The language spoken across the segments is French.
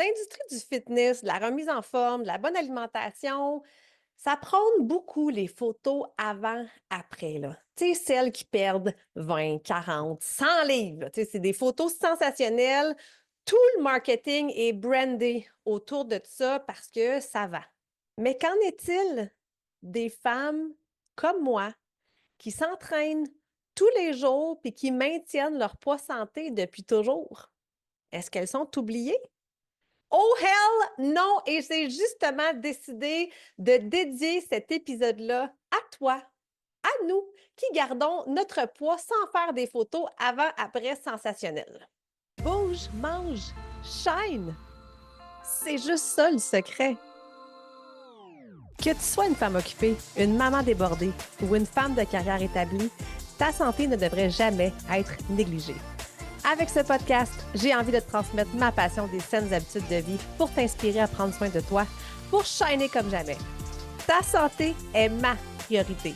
l'industrie du fitness, de la remise en forme, de la bonne alimentation, ça prône beaucoup les photos avant-après, là. Tu sais, celles qui perdent 20, 40, 100 livres, là. Tu sais, c'est des photos sensationnelles. Tout le marketing est brandé autour de ça parce que ça va. Mais qu'en est-il des femmes comme moi qui s'entraînent tous les jours puis qui maintiennent leur poids santé depuis toujours? Est-ce qu'elles sont oubliées? Oh hell non! Et j'ai justement décidé de dédier cet épisode-là à toi, à nous, qui gardons notre poids sans faire des photos avant-après sensationnelles. Bouge, mange, shine! C'est juste ça le secret. Que tu sois une femme occupée, une maman débordée ou une femme de carrière établie, ta santé ne devrait jamais être négligée. Avec ce podcast, j'ai envie de te transmettre ma passion des saines habitudes de vie pour t'inspirer à prendre soin de toi, pour shiner comme jamais. Ta santé est ma priorité.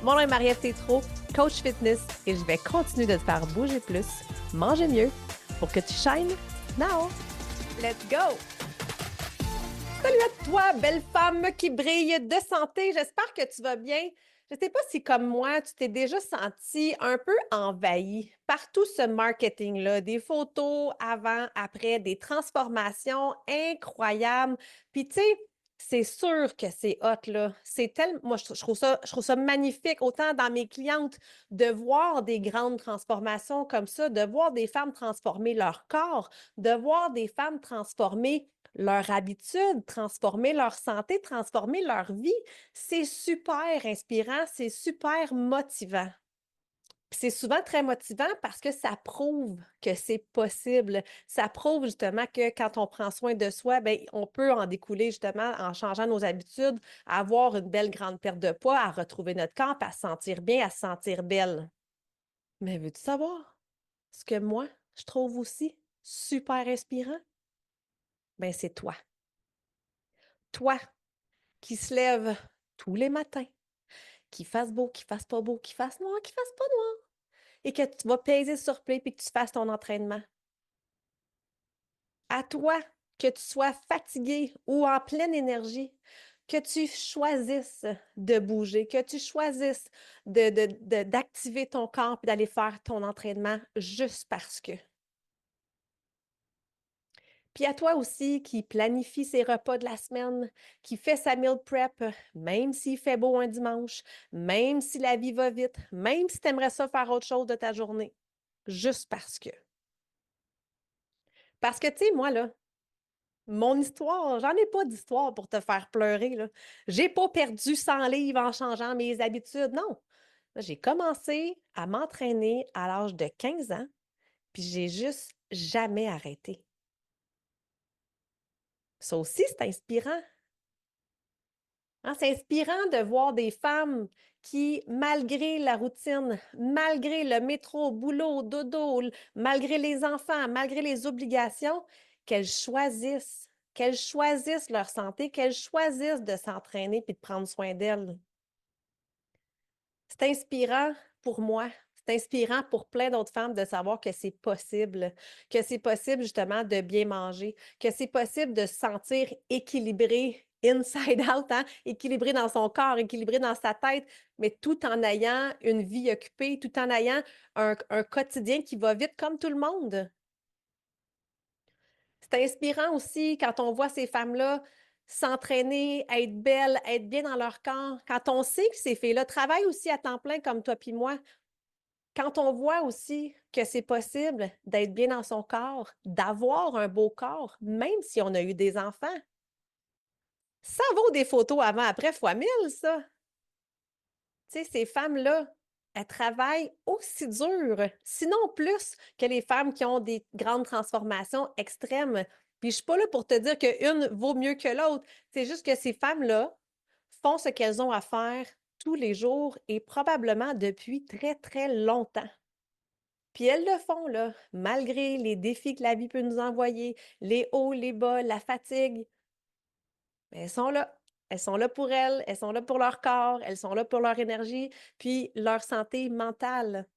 Mon nom est Marie-Ève Tétrault, coach fitness, et je vais continuer de te faire bouger plus, manger mieux, pour que tu shines now. Let's go! Salut à toi, belle femme qui brille de santé. J'espère que tu vas bien. Je ne sais pas si, comme moi, tu t'es déjà senti un peu envahi par tout ce marketing-là, des photos avant, après, des transformations incroyables. Puis, tu sais, c'est sûr que c'est hot, là. C'est tellement, moi, je trouve ça magnifique, autant dans mes clientes, de voir des grandes transformations comme ça, de voir des femmes transformer leur corps, de voir des femmes transformer leur habitude, transformer leur santé, transformer leur vie. C'est super inspirant, c'est super motivant. Puis c'est souvent très motivant parce que ça prouve que c'est possible. Ça prouve justement que quand on prend soin de soi, bien, on peut en découler justement en changeant nos habitudes, à avoir une belle grande perte de poids, à retrouver notre corps, puis à se sentir bien, à se sentir belle. Mais veux-tu savoir ce que moi, je trouve aussi super inspirant? Ben c'est toi. Toi qui se lève tous les matins, qu'il fasse beau, qu'il fasse pas beau, qu'il fasse noir, qu'il fasse pas noir, et que tu vas peser sur play puis que tu fasses ton entraînement. À toi, que tu sois fatigué ou en pleine énergie, que tu choisisses de bouger, que tu choisisses d'activer ton corps et d'aller faire ton entraînement juste parce que. Puis à toi aussi qui planifie ses repas de la semaine, qui fait sa meal prep, même s'il fait beau un dimanche, même si la vie va vite, même si tu aimerais ça faire autre chose de ta journée, juste parce que. Parce que, tu sais, moi, là, mon histoire, j'en ai pas d'histoire pour te faire pleurer, là. J'ai pas perdu 100 livres en changeant mes habitudes, non. J'ai commencé à m'entraîner à l'âge de 15 ans, puis j'ai juste jamais arrêté. Ça aussi, c'est inspirant. Hein, c'est inspirant de voir des femmes qui, malgré la routine, malgré le métro, boulot, dodo, malgré les enfants, malgré les obligations, qu'elles choisissent leur santé, qu'elles choisissent de s'entraîner puis de prendre soin d'elles. C'est inspirant pour moi. C'est inspirant pour plein d'autres femmes de savoir que c'est possible justement de bien manger, que c'est possible de se sentir équilibré inside out, hein? Équilibré dans son corps, équilibré dans sa tête, mais tout en ayant une vie occupée, tout en ayant un quotidien qui va vite comme tout le monde. C'est inspirant aussi quand on voit ces femmes-là s'entraîner, être belles, être bien dans leur corps. Quand on sait que ces filles-là travaillent aussi à temps plein comme toi puis moi, quand on voit aussi que c'est possible d'être bien dans son corps, d'avoir un beau corps, même si on a eu des enfants, ça vaut des photos avant-après fois 1000, ça. Tu sais, ces femmes-là, elles travaillent aussi dur, sinon plus, que les femmes qui ont des grandes transformations extrêmes. Puis je suis pas là pour te dire qu'une vaut mieux que l'autre. C'est juste que ces femmes-là font ce qu'elles ont à faire tous les jours et probablement depuis très, très longtemps. Puis elles le font, là, malgré les défis que la vie peut nous envoyer, les hauts, les bas, la fatigue. Mais elles sont là. Elles sont là pour elles, elles sont là pour leur corps, elles sont là pour leur énergie, puis leur santé mentale.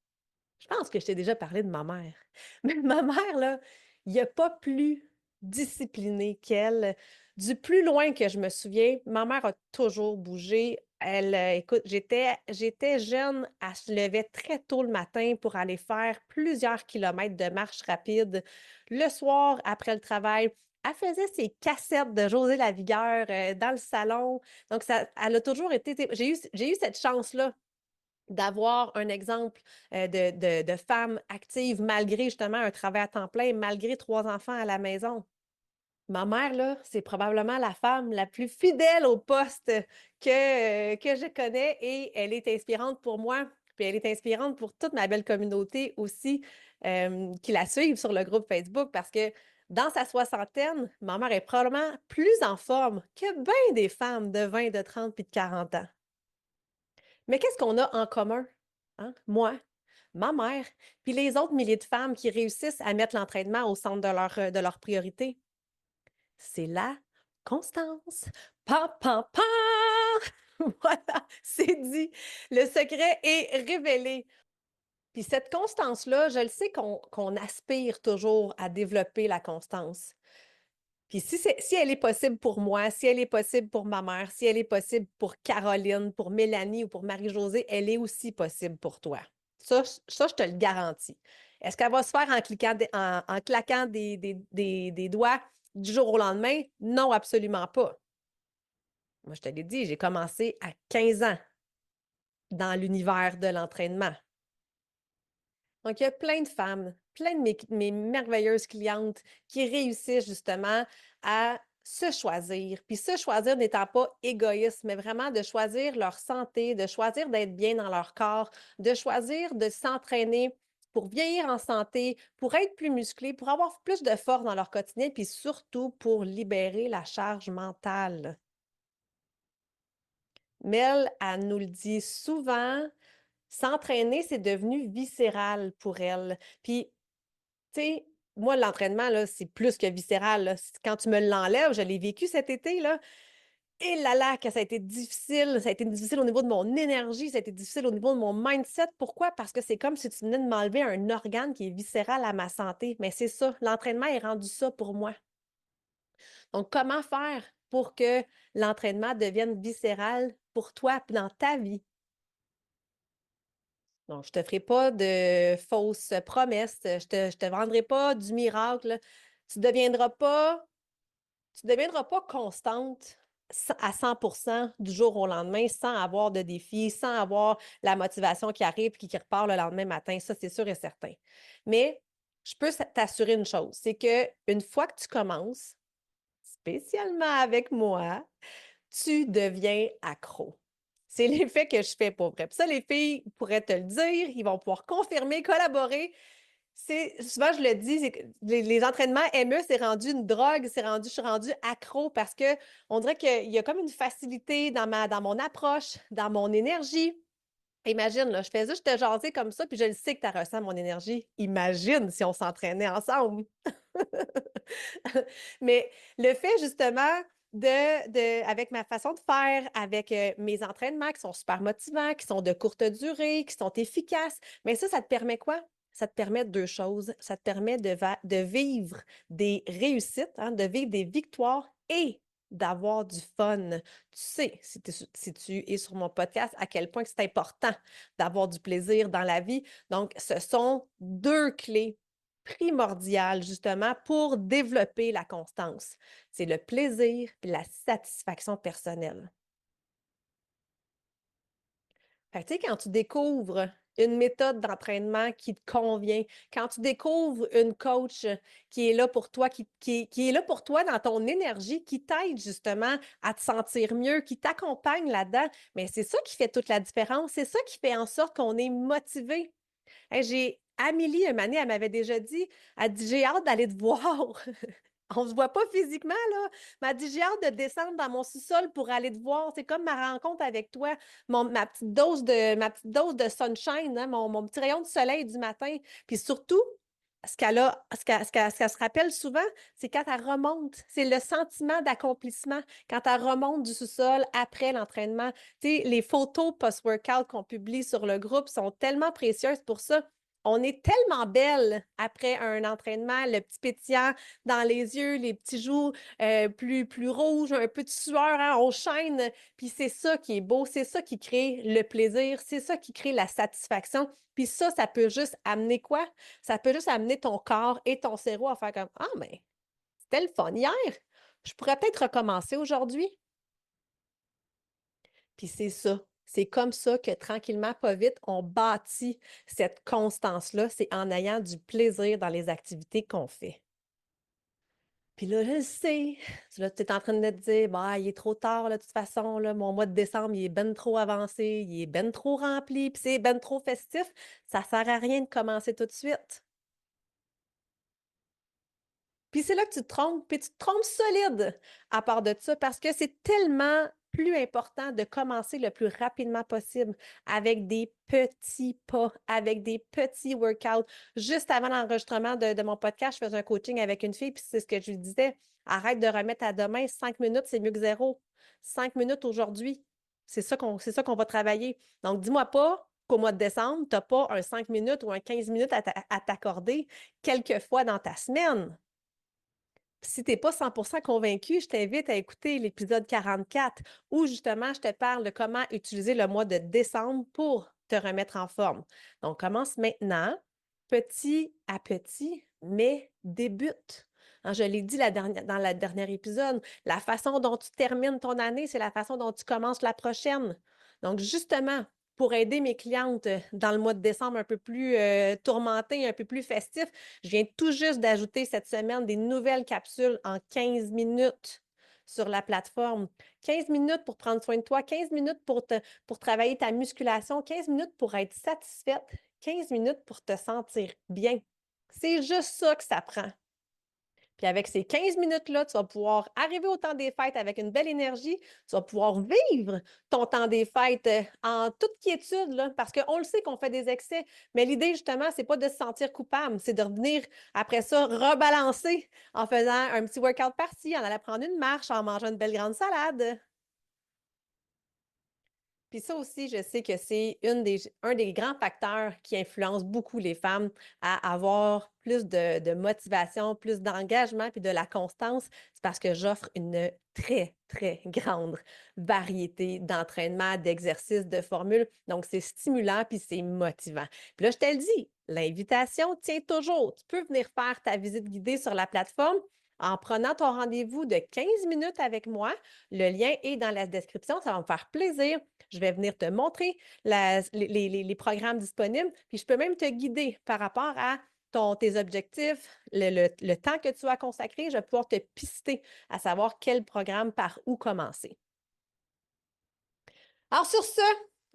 Je pense que je t'ai déjà parlé de ma mère. Mais ma mère, là, il n'y a pas plus disciplinée qu'elle. Du plus loin que je me souviens, ma mère a toujours bougé. Elle, écoute, j'étais jeune, elle se levait très tôt le matin pour aller faire plusieurs kilomètres de marche rapide. Le soir, après le travail, elle faisait ses cassettes de José Lavigueur dans le salon. Donc, ça, elle a toujours été. J'ai eu cette chance-là d'avoir un exemple de femme active malgré justement un travail à temps plein, malgré 3 enfants à la maison. Ma mère, là, c'est probablement la femme la plus fidèle au poste que je connais et elle est inspirante pour moi. Puis elle est inspirante pour toute ma belle communauté aussi qui la suivent sur le groupe Facebook parce que dans sa soixantaine, ma mère est probablement plus en forme que bien des femmes de 20, de 30 puis de 40 ans. Mais qu'est-ce qu'on a en commun? Hein? Moi, ma mère, puis les autres milliers de femmes qui réussissent à mettre l'entraînement au centre de leur priorité. C'est la constance. Pam, pam, pam! Voilà, c'est dit. Le secret est révélé. Puis cette constance-là, je le sais qu'on aspire toujours à développer la constance. Puis si elle est possible pour moi, si elle est possible pour ma mère, si elle est possible pour Caroline, pour Mélanie ou pour Marie-Josée, elle est aussi possible pour toi. Ça, je te le garantis. Est-ce qu'elle va se faire en claquant des doigts du jour au lendemain? Non, absolument pas. Moi, je te l'ai dit, j'ai commencé à 15 ans dans l'univers de l'entraînement. Donc, il y a plein de femmes, plein de mes merveilleuses clientes qui réussissent justement à se choisir. Puis se choisir n'étant pas égoïste, mais vraiment de choisir leur santé, de choisir d'être bien dans leur corps, de choisir de s'entraîner pour vieillir en santé, pour être plus musclés, pour avoir plus de force dans leur quotidien, puis surtout pour libérer la charge mentale. Mel, elle nous le dit souvent, s'entraîner, c'est devenu viscéral pour elle. Puis tu sais, moi, l'entraînement, là, c'est plus que viscéral, là. Quand tu me l'enlèves, je l'ai vécu cet été, là. Et là là, que ça a été difficile. Ça a été difficile au niveau de mon énergie, ça a été difficile au niveau de mon mindset. Pourquoi? Parce que c'est comme si tu venais de m'enlever un organe qui est viscéral à ma santé. Mais c'est ça, l'entraînement est rendu ça pour moi. Donc, comment faire pour que l'entraînement devienne viscéral pour toi et dans ta vie? Donc, je ne te ferai pas de fausses promesses. Je te vendrai pas du miracle. Tu ne deviendras pas constante à 100% du jour au lendemain sans avoir de défis, sans avoir la motivation qui arrive et qui repart le lendemain matin. Ça, c'est sûr et certain. Mais je peux t'assurer une chose, c'est qu'une fois que tu commences, spécialement avec moi, tu deviens accro. C'est l'effet que je fais pour vrai. Puis ça, les filles pourraient te le dire, ils vont pouvoir confirmer, collaborer. Souvent, je le dis, les entraînements ME, c'est rendu une drogue, je suis rendue accro parce que on dirait qu'il y a comme une facilité dans mon approche, dans mon énergie. Imagine, là, je fais juste te jaser comme ça, puis je le sais que tu ressens mon énergie. Imagine si on s'entraînait ensemble. Mais le fait justement avec ma façon de faire, avec mes entraînements qui sont super motivants, qui sont de courte durée, qui sont efficaces, mais ça te permet quoi? Ça te permet deux choses. Ça te permet de vivre des réussites, hein, de vivre des victoires et d'avoir du fun. Tu sais, si tu es sur mon podcast, à quel point c'est important d'avoir du plaisir dans la vie. Donc, ce sont deux clés primordial justement pour développer la constance. C'est le plaisir et la satisfaction personnelle. Fait que, tu sais, quand tu découvres une méthode d'entraînement qui te convient, quand tu découvres une coach qui est là pour toi, qui est là pour toi dans ton énergie, qui t'aide justement à te sentir mieux, qui t'accompagne là-dedans, mais c'est ça qui fait toute la différence. C'est ça qui fait en sorte qu'on est motivé. Hey, Amélie, une année, elle m'avait déjà dit, elle dit, j'ai hâte d'aller te voir. On se voit pas physiquement, là. Mais elle dit, j'ai hâte de descendre dans mon sous-sol pour aller te voir. C'est comme ma rencontre avec toi, ma petite dose de sunshine, hein, mon petit rayon de soleil du matin. Puis surtout, ce qu'elle se rappelle souvent, c'est quand elle remonte. C'est le sentiment d'accomplissement quand elle remonte du sous-sol après l'entraînement. Tu sais, les photos post-workout qu'on publie sur le groupe sont tellement précieuses pour ça. On est tellement belle après un entraînement, le petit pétillant dans les yeux, les petits joues plus rouges, un peu de sueur, hein, on chaîne. Puis c'est ça qui est beau, c'est ça qui crée le plaisir, c'est ça qui crée la satisfaction. Puis ça peut juste amener quoi? Ça peut juste amener ton corps et ton cerveau à faire comme « Ah, mais c'était le fun hier, je pourrais peut-être recommencer aujourd'hui. » Puis c'est ça. C'est comme ça que tranquillement, pas vite, on bâtit cette constance-là. C'est en ayant du plaisir dans les activités qu'on fait. Puis là, je le sais, tu es en train de te dire, bah, il est trop tard, là, de toute façon, là, mon mois de décembre, il est ben trop avancé, il est ben trop rempli, puis c'est ben trop festif. Ça sert à rien de commencer tout de suite. Puis c'est là que tu te trompes, puis tu te trompes solide à part de ça, parce que c'est tellement plus important de commencer le plus rapidement possible avec des petits pas, avec des petits workouts. Juste avant l'enregistrement de mon podcast, je faisais un coaching avec une fille, puis c'est ce que je lui disais. Arrête de remettre à demain, 5 minutes, c'est mieux que zéro. 5 minutes aujourd'hui, c'est ça qu'on va travailler. Donc, dis-moi pas qu'au mois de décembre, tu n'as pas un 5 minutes ou un 15 minutes à t'accorder quelques fois dans ta semaine. Si tu n'es pas 100% convaincu, je t'invite à écouter l'épisode 44 où justement je te parle de comment utiliser le mois de décembre pour te remettre en forme. Donc, commence maintenant, petit à petit, mais débute. Hein, je l'ai dit dans le dernier épisode, la façon dont tu termines ton année, c'est la façon dont tu commences la prochaine. Donc, justement, pour aider mes clientes dans le mois de décembre un peu plus tourmenté, un peu plus festif, je viens tout juste d'ajouter cette semaine des nouvelles capsules en 15 minutes sur la plateforme. 15 minutes pour prendre soin de toi, 15 minutes pour travailler ta musculation, 15 minutes pour être satisfaite, 15 minutes pour te sentir bien. C'est juste ça que ça prend. Puis avec ces 15 minutes-là, tu vas pouvoir arriver au temps des fêtes avec une belle énergie. Tu vas pouvoir vivre ton temps des fêtes en toute quiétude, là, parce qu'on le sait qu'on fait des excès. Mais l'idée, justement, c'est pas de se sentir coupable, c'est de revenir après ça rebalancer en faisant un petit workout par-ci, en allant prendre une marche, en mangeant une belle grande salade. Puis ça aussi, je sais que c'est un des grands facteurs qui influence beaucoup les femmes à avoir plus de motivation, plus d'engagement, puis de la constance. C'est parce que j'offre une très, très grande variété d'entraînements, d'exercices, de formules. Donc, c'est stimulant, puis c'est motivant. Puis là, je te le dis, l'invitation tient toujours. Tu peux venir faire ta visite guidée sur la plateforme en prenant ton rendez-vous de 15 minutes avec moi. Le lien est dans la description. Ça va me faire plaisir. Je vais venir te montrer les programmes disponibles, puis je peux même te guider par rapport à tes objectifs, le temps que tu as consacré. Je vais pouvoir te pister à savoir quel programme par où commencer. Alors sur ce,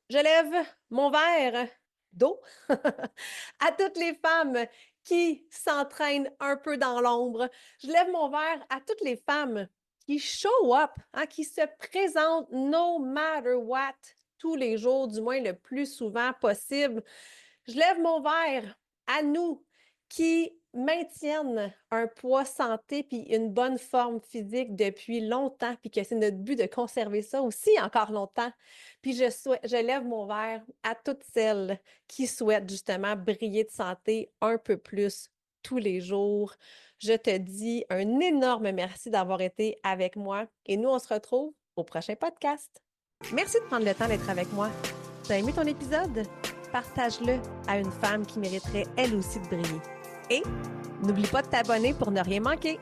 je lève mon verre d'eau à toutes les femmes qui s'entraînent un peu dans l'ombre. Je lève mon verre à toutes les femmes qui show up, hein, qui se présentent no matter what, tous les jours, du moins le plus souvent possible. Je lève mon verre à nous qui maintiennent un poids santé puis une bonne forme physique depuis longtemps, puis que c'est notre but de conserver ça aussi encore longtemps. Puis je lève mon verre à toutes celles qui souhaitent justement briller de santé un peu plus tous les jours. Je te dis un énorme merci d'avoir été avec moi et nous, on se retrouve au prochain podcast. Merci de prendre le temps d'être avec moi. Tu as aimé ton épisode? Partage-le à une femme qui mériterait elle aussi de briller. Et n'oublie pas de t'abonner pour ne rien manquer.